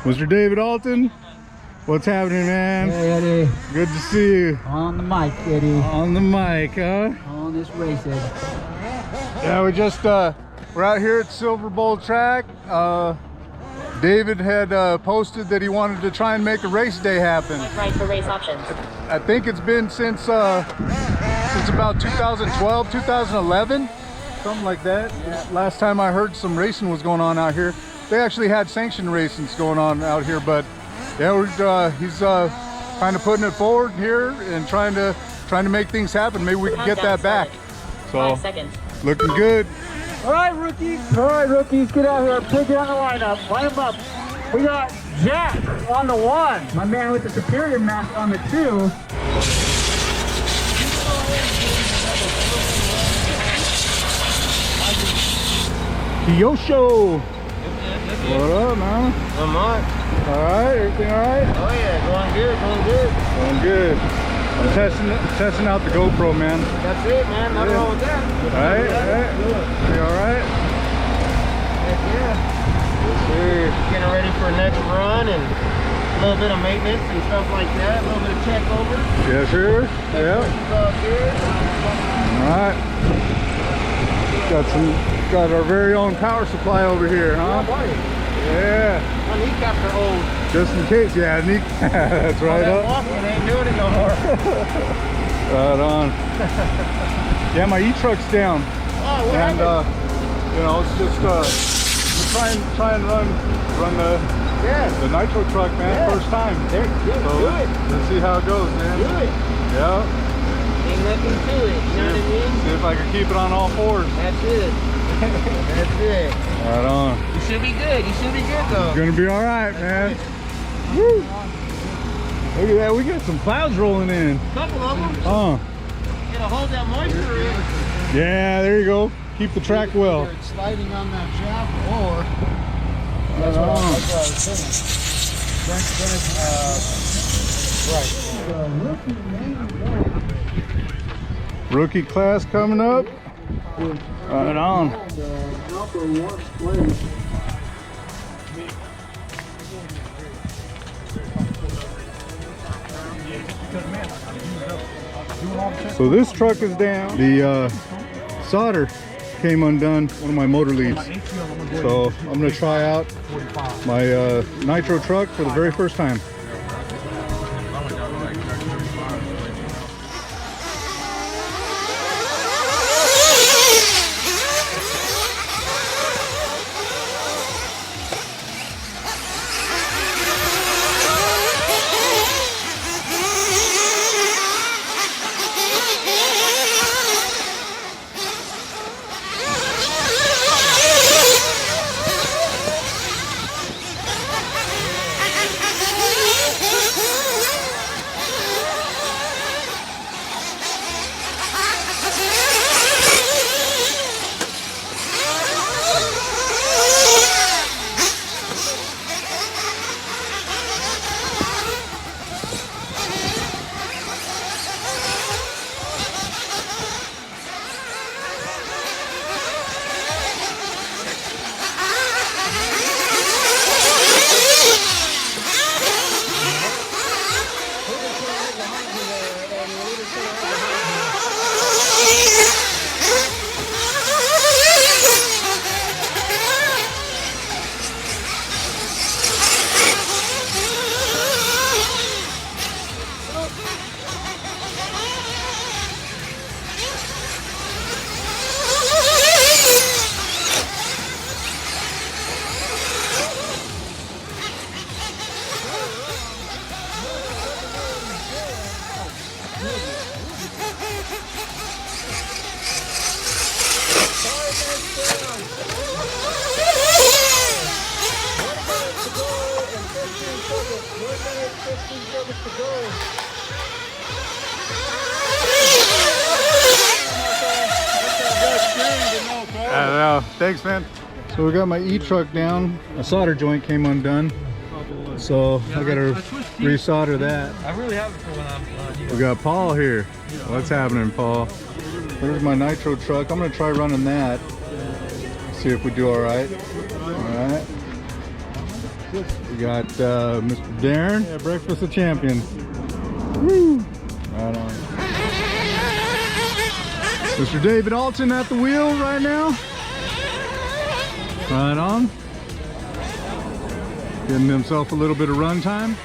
Mr. David Alton, what's happening, man? Hey, Eddie. Good to see you. On the mic, Eddie. On the mic, huh? On this race, Eddie. Yeah, we just, we're out here at Silver Bowl track. David had posted that he wanted to try and make a race day happen. Right for race options. I think it's been since about 2012, 2011, something like that. Yeah. Last time I heard some racing was going on out here. They actually had sanctioned racings going on out here, but yeah, he's kind of putting it forward here and trying to make things happen. Maybe we can get that back. So 5 seconds. looking good. All right, rookies, get out here. Pick it on the lineup. Line them up. We got Jack on the 1. My man with the superior mask on the 2. Kyosho. What up, man? Not much. All right, everything all right? Oh yeah, going good, going good. Going good. I'm testing out the GoPro, man. That's it, man. Nothing wrong with that. All right, you all right? Heck yeah. Yes, sir. Getting ready for next run and a little bit of maintenance and stuff like that. A little bit of check over. Yes, sir. Yeah. It's all good. All right. Got our very own power supply over here, huh? Yeah. My kneecaps are old. Just in case, yeah. That's right That up. walking ain't doing it no more. Right on. Yeah, my e-truck's down. Oh, what And happened? you know, it's just try and run the nitro truck, man. Yeah. First time. There, do it. Let's see how it goes, man. Do it. Yeah. Ain't nothing to it. You know what I mean? See if I can keep it on all fours. That's it. That's it. Right on. You should be good. You should be good though. It's gonna be all right, man. Woo. Look at that. We got some clouds rolling in. Couple of them. Huh. It'll hold that moisture in. Yeah, there you go. Keep the track well. It's sliding on that shaft or... Right on. That's what I was saying. Right. Rookie class coming up. Right on. So this truck is down. The solder came undone, one of my motor leads. So I'm gonna try out my nitro truck for the very first time. I don't know. Thanks, man. So we got my e-truck down. A solder joint came undone. So I gotta resolder that. I really have it for when I'm We got Paul here. What's happening, Paul? There's my nitro truck. I'm gonna try running that. See if we do all right. All right. We got Mr. Darren, yeah, Breakfast of Champions. Woo! Right on. Mr. David Alton at the wheel right now. Right on. Getting himself a little bit of run time.